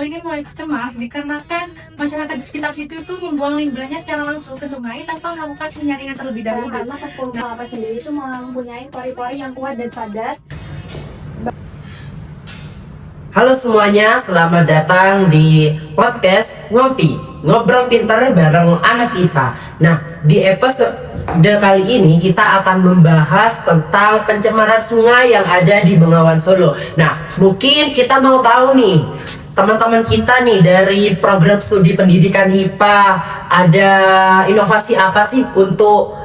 Solo ini mulai tercemar dikarenakan masyarakat di sekitar situ itu membuang limbahnya secara langsung ke sungai tanpa melakukan penyaringan terlebih dahulu. Karena tepung kelapa sendiri itu mempunyai pori-pori yang kuat dan padat. Halo semuanya, selamat datang di podcast Ngobrol Pintar bareng anak IPA. Nah, di episode kali ini kita akan membahas tentang pencemaran sungai yang ada di Bengawan Solo. Nah, mungkin kita mau tahu nih, teman-teman kita nih dari program studi pendidikan IPA, ada inovasi apa sih untuk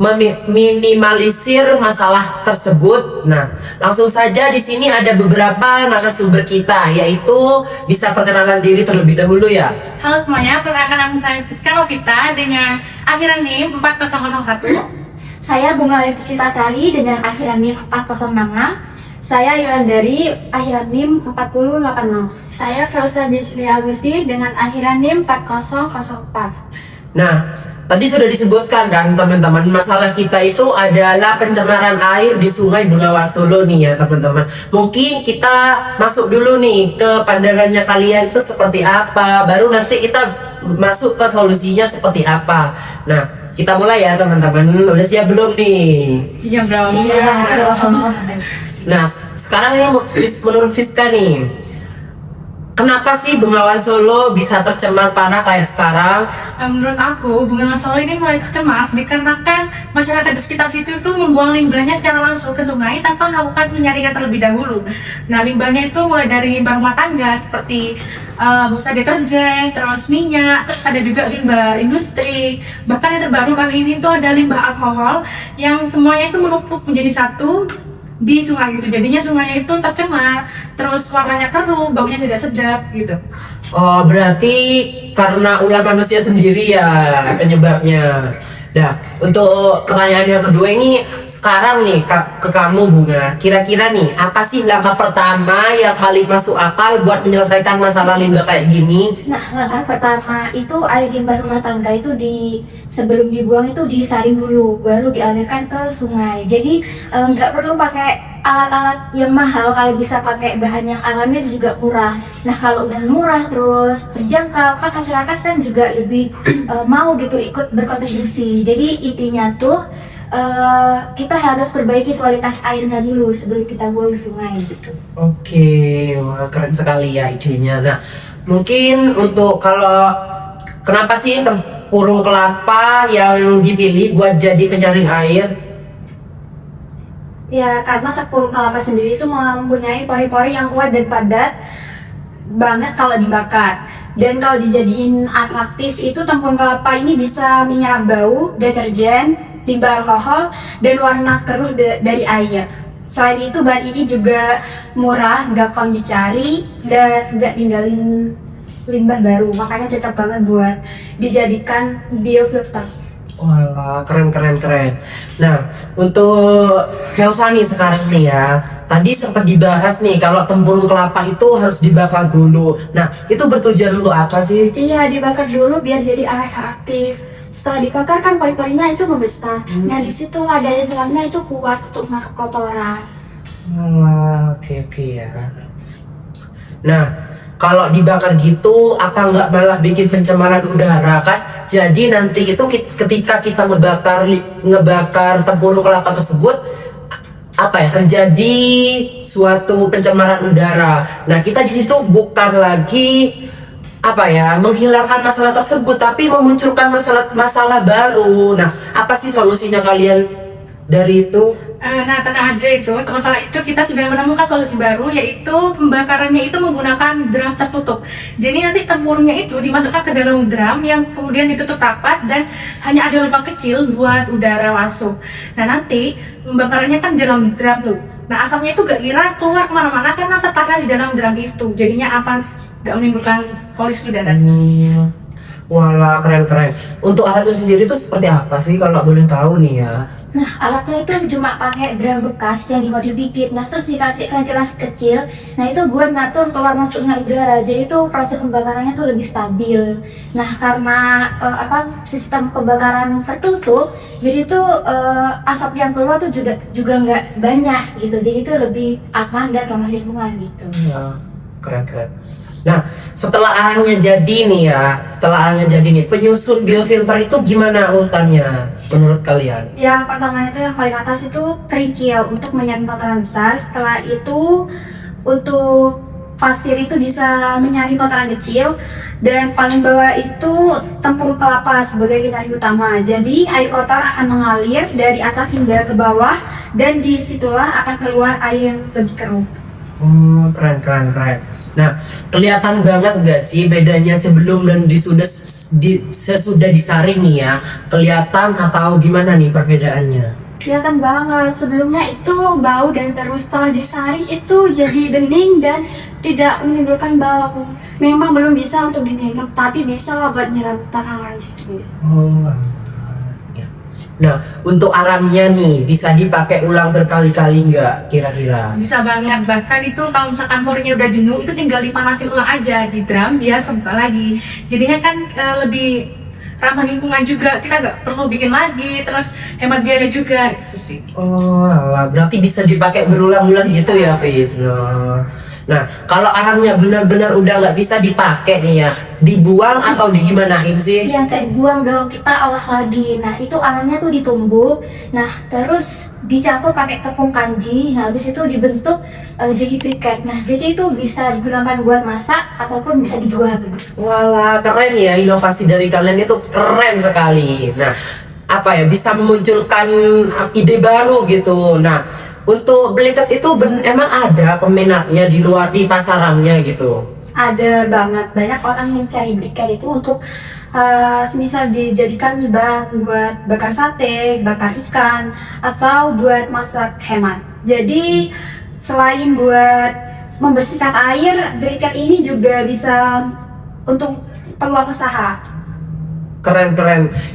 meminimalisir masalah tersebut. Nah, langsung saja di sini ada beberapa narasumber kita, yaitu bisa perkenalan diri terlebih dahulu ya. Halo semuanya, perkenalkan saya Fiska Novita dengan akhiran NIM 4001. Saya Bunga Yusrita Sari dengan akhiran NIM 4066. Saya Yulandari akhiran NIM 4086. Saya Felsa Desri Agusti dengan akhiran NIM 4004. Nah, tadi sudah disebutkan kan teman-teman, masalah kita itu adalah pencemaran air di Sungai Bengawan Solo nih ya teman-teman. Mungkin kita masuk dulu nih ke pandangannya kalian itu seperti apa, baru nanti kita masuk ke solusinya seperti apa. Nah, kita mulai ya teman-teman. Udah siap belum nih? Siap dong. Nah, sekarang ini menurut Fiska nih, kenapa sih Bengawan Solo bisa tercemar parah kayak sekarang? Menurut aku, Bengawan Solo ini mulai tercemar dikarenakan masyarakat di sekitar situ itu membuang limbahnya secara langsung ke sungai tanpa melakukan penyaringan terlebih dahulu. Nah, limbahnya itu mulai dari limbah rumah tangga seperti busa deterjen, terus minyak, terus ada juga limbah industri. Bahkan yang terbaru kali ini itu ada limbah alkohol yang semuanya itu menumpuk menjadi satu di sungai gitu. Jadinya sungainya itu tercemar, terus warnanya keruh, baunya tidak sedap gitu. Oh, berarti karena ulah manusia sendiri ya penyebabnya. Nah, untuk pertanyaan yang kedua ini sekarang nih ke kamu Bunga, kira-kira nih apa sih langkah pertama yang paling masuk akal buat menyelesaikan masalah limbah kayak gini? Nah, langkah pertama itu air limbah rumah tangga itu sebelum dibuang itu disaring dulu, baru dialirkan ke sungai. Jadi nggak perlu pakai alat-alat yang mahal, kalau bisa pakai bahan yang alami juga murah. Nah, kalau udah murah terus terjangkau, kan masyarakat kan juga lebih mau gitu ikut berkontribusi. Jadi intinya tuh kita harus perbaiki kualitas airnya dulu sebelum kita buang ke sungai gitu. Oke, wah, keren sekali ya idenya. Nah, mungkin untuk kalau kenapa sih tempurung kelapa yang dipilih buat jadi penyaring air? Ya, karena tepung kelapa sendiri itu mempunyai pori-pori yang kuat dan padat banget kalau dibakar. Dan kalau dijadiin atraktif itu tepung kelapa ini bisa menyerap bau, deterjen, limbah alkohol, dan warna keruh dari air. Selain itu bahan ini juga murah, gampang dicari, dan nggak ninggalin limbah baru. Makanya cocok banget buat dijadikan biofilter. Wah, keren. Nah, untuk Kelsa nih sekarang nih ya, tadi sempat dibahas nih kalau tempurung kelapa itu harus dibakar dulu. Nah, itu bertujuan untuk apa sih? Iya, dibakar dulu biar jadi air aktif. Setelah dibakar kan pori-porinya itu membesar. Nah, disitulah daya seramnya itu kuat untuk menangkap kotoran. Wah, oke ya. Nah, kalau dibakar gitu, apa nggak malah bikin pencemaran udara kan? Jadi nanti itu ketika kita ngebakar tempurung kelapa tersebut, apa ya, terjadi suatu pencemaran udara. Nah, kita di situ bukan lagi apa ya, menghilangkan masalah tersebut, tapi memunculkan masalah baru. Nah, apa sih solusinya kalian dari itu? Nah, tenang aja itu, untuk masalah itu kita sudah menemukan solusi baru, yaitu pembakarannya itu menggunakan drum tertutup. Jadi nanti tempurungnya itu dimasukkan ke dalam drum yang kemudian ditutup rapat dan hanya ada lubang kecil buat udara masuk. Nah, nanti pembakarannya kan di dalam drum tuh. Nah, asapnya itu gak kira keluar kemana-mana karena tertahan di dalam drum itu. Jadinya apa? Gak menimbulkan polusi udara. Walah, keren. Untuk alatnya sendiri itu seperti apa sih kalau boleh tahu nih ya? Nah, alatnya itu cuma pakai drum bekas yang dimodif dikit. Nah, terus dikasih ventilas kecil. Nah, itu buat ngatur keluar masuknya udara. Jadi itu proses pembakarannya tuh lebih stabil. Nah, karena sistem pembakaran tertutup, jadi itu asap yang keluar tuh juga nggak banyak gitu. Jadi itu lebih aman dan ramah lingkungan gitu. Ya, keren. Nah, setelah arangnya jadi nih ya, penyusun biofilter itu gimana urutannya menurut kalian? Yang pertama itu yang paling atas itu kerikil untuk menyaring kotoran besar. Setelah itu untuk pasir itu bisa menyaring kotoran kecil. Dan paling bawah itu tempurung kelapa sebagai penyaring utama. Jadi air kotor akan mengalir dari atas hingga ke bawah dan disitulah akan keluar air yang lebih keruh. Keren. Nah, kelihatan banget gak sih bedanya sebelum dan sesudah disaring nih ya? Kelihatan atau gimana nih perbedaannya? Kelihatan banget, sebelumnya itu bau dan terus setelah disaring itu jadi bening dan tidak menimbulkan bau. Memang belum bisa untuk diminum, tapi bisa lah buat nyiram tanaman gitu. Nah, untuk aramnya nih bisa dipakai ulang berkali-kali nggak kira-kira? Bisa banget, bahkan itu kalau misalkan morinya udah jenuh itu tinggal dipanasin ulang aja di drum biar kebuka lagi. Jadinya kan lebih ramah lingkungan juga, kita nggak perlu bikin lagi, terus hemat biaya juga gitu sih. Oh, alah, berarti bisa dipakai berulang-ulang gitu ya, Fis. Nah, kalau arangnya benar-benar udah nggak bisa dipakai nih ya, dibuang atau digimanain sih? Yang kayak buang dong, kita olah lagi. Nah itu arangnya tuh ditumbuk, nah terus dicampur pakai tepung kanji. Nah habis itu dibentuk jadi briket. Nah jadi itu bisa digunakan buat masak ataupun bisa dijual. Walah, keren ya, inovasi dari kalian itu keren sekali. Nah, apa ya, bisa memunculkan ide baru gitu. Nah, untuk briket itu emang ada peminatnya di luar di pasarannya gitu? Ada banget, banyak orang mencari briket itu untuk semisal dijadikan bahan buat bakar sate, bakar ikan, atau buat masak hemat. Jadi selain buat membersihkan air, briket ini juga bisa untuk peluang usaha. Keren,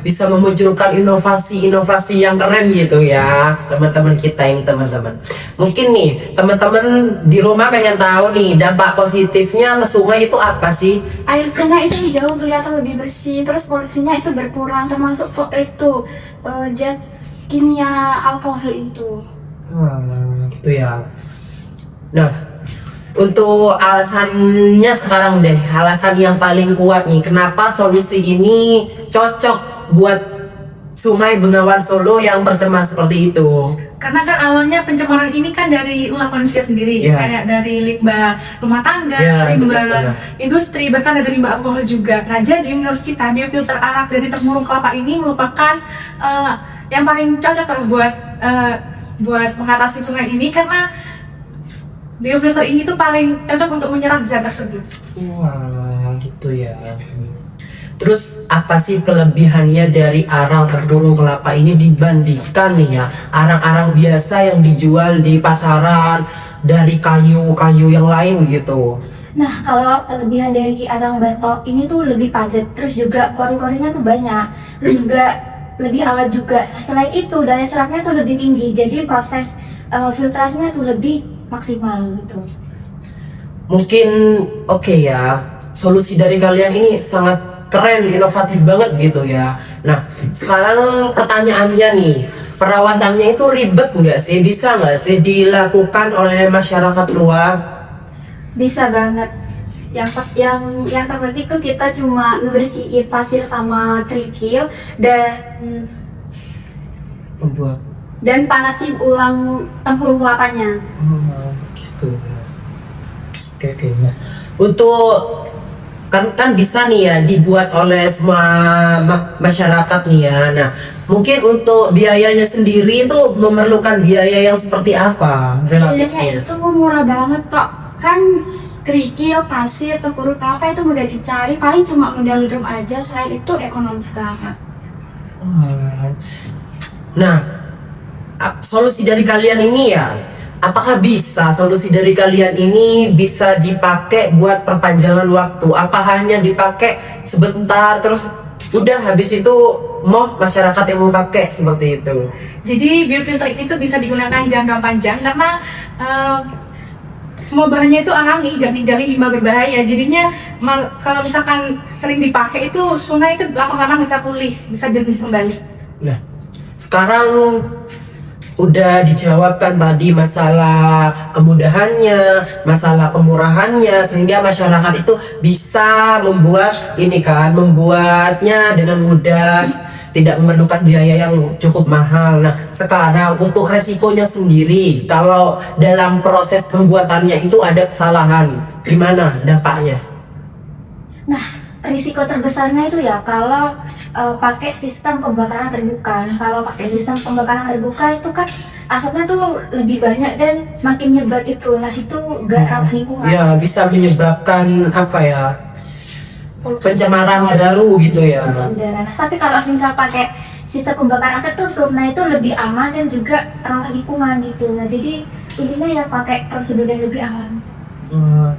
bisa memunculkan inovasi yang keren gitu ya teman-teman kita ini. Teman-teman, mungkin nih teman-teman di rumah pengen tahu nih dampak positifnya ke sungai itu apa sih? Air sungai itu jauh kelihatan lebih bersih, terus polusinya itu berkurang, termasuk itu zat kimia alkohol itu. Gitu ya. Nah, untuk alasannya sekarang deh, alasan yang paling kuat nih, kenapa solusi ini cocok buat Sungai Bengawan Solo yang tercemar seperti itu? Karena kan awalnya pencemaran ini kan dari ulah manusia sendiri, kayak dari limbah rumah tangga, limbah industri, bahkan dari limbah alkohol juga. Nah jadi menurut kita biofilter arak dari tempurung kelapa ini merupakan yang paling cocok lah buat mengatasi sungai ini, karena biofilter ini tuh paling cocok untuk menyerap zat tersebut. Wah, gitu ya. Terus apa sih kelebihannya dari arang tempurung kelapa ini dibandingkan nih ya arang-arang biasa yang dijual di pasaran dari kayu-kayu yang lain gitu? Nah kalau kelebihan dari arang batok ini tuh lebih padat, terus juga pori-porinya tuh banyak, terus juga lebih awet juga. Selain itu daya serapnya tuh lebih tinggi, jadi proses filtrasinya tuh lebih maksimal gitu. Mungkin oke ya, solusi dari kalian ini sangat keren, inovatif banget gitu ya. Nah, sekarang pertanyaannya nih, perawatannya itu ribet nggak sih? Bisa nggak sih dilakukan oleh masyarakat luar? Bisa banget. Yang terpenting tuh kita cuma ngebersihin pasir sama kerikil dan panasin ulang tempurung kelapanya. Gitu. Oke. Nah, untuk kan bisa nih ya dibuat oleh semua masyarakat nih ya. Nah, mungkin untuk biayanya sendiri itu memerlukan biaya yang seperti apa relatifnya? Itu murah banget kok. Kan kerikil, pasir, tempurung kelapa itu mudah dicari, paling cuma modal drum aja. Selain itu ekonomis banget. Nah, solusi dari kalian ini ya, apakah solusi dari kalian ini bisa dipakai buat perpanjangan waktu? Apa hanya dipakai sebentar terus udah habis itu masyarakat yang mau pakai seperti itu? Jadi biofilter itu bisa digunakan jangka panjang karena semua bahannya itu alami, gak ninggalin limbah berbahaya. Jadinya kalau misalkan sering dipakai itu sungai itu lama-lama bisa pulih, bisa jernih kembali. Nah, sekarang udah dijawabkan tadi masalah kemudahannya, masalah kemurahannya, sehingga masyarakat itu bisa membuatnya dengan mudah, tidak memerlukan biaya yang cukup mahal. Nah, sekarang untuk resikonya sendiri, kalau dalam proses pembuatannya itu ada kesalahan, gimana dampaknya? Nah, risiko terbesarnya itu ya kalau pakai sistem pembakaran terbuka. Nah, kalau pakai sistem pembakaran terbuka itu kan asapnya tuh lebih banyak dan makin nyebar itu. Nah, itu gak ramah lingkungan. Ya, bisa menyebabkan apa ya? Pencemaran baru gitu ya. Udara. Nah, tapi kalau misal pakai sistem pembakaran tertutup, nah itu lebih aman dan juga ramah lingkungan gitu. Nah, jadi intinya ya pakai prosedur yang lebih aman.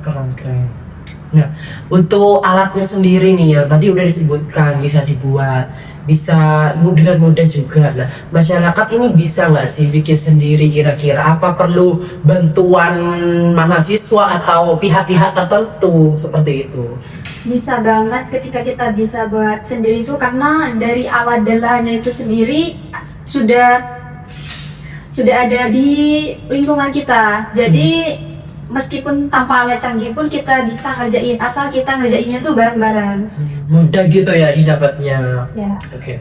Keren. Nah, untuk alatnya sendiri nih ya, tadi udah disebutkan bisa dibuat, bisa dengan mudah juga. Nah, masyarakat ini bisa nggak sih bikin sendiri kira-kira? Apa perlu bantuan mahasiswa atau pihak-pihak tertentu seperti itu? Bisa banget ketika kita bisa buat sendiri itu karena dari alat dan bahannya itu sendiri sudah ada di lingkungan kita. Jadi meskipun tanpa alat canggih pun kita bisa ngerjain, asal kita ngerjainnya tuh bareng-bareng. Mudah gitu ya didapatnya. Ya. Oke.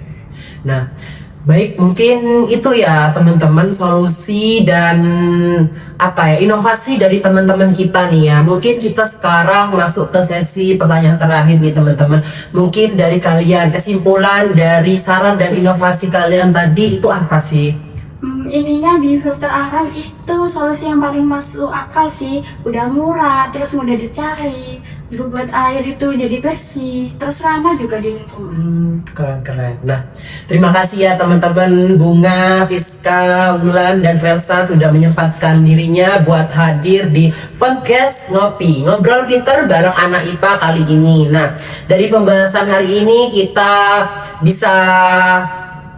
Nah, baik, mungkin itu ya teman-teman solusi dan inovasi dari teman-teman kita nih ya. Mungkin kita sekarang masuk ke sesi pertanyaan terakhir nih teman-teman. Mungkin dari kalian kesimpulan dari saran dan inovasi kalian tadi itu apa sih? Ininya biofilter arang itu solusi yang paling masuk akal sih. Udah murah, terus mudah dicari, buat air itu jadi bersih, terus ramah juga di lingkungan. Keren. Nah, terima kasih ya teman-teman Bunga, Fiska, Wulan, dan Versa sudah menyempatkan dirinya buat hadir di podcast Ngobrol Pinter bareng anak IPA kali ini. Nah, dari pembahasan hari ini kita bisa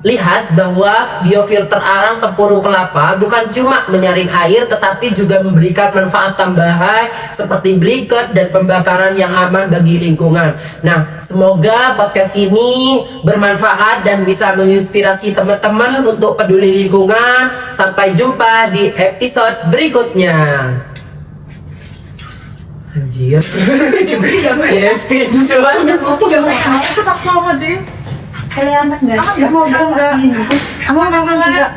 lihat bahwa biofilter arang tempurung kelapa bukan cuma menyaring air, tetapi juga memberikan manfaat tambahan seperti belikat dan pembakaran yang aman bagi lingkungan. Nah, semoga podcast ini bermanfaat dan bisa menginspirasi teman-teman untuk peduli lingkungan. Sampai jumpa di episode berikutnya. Anjir. Kalian anak nggak? Aku enggak. Aku anak juga.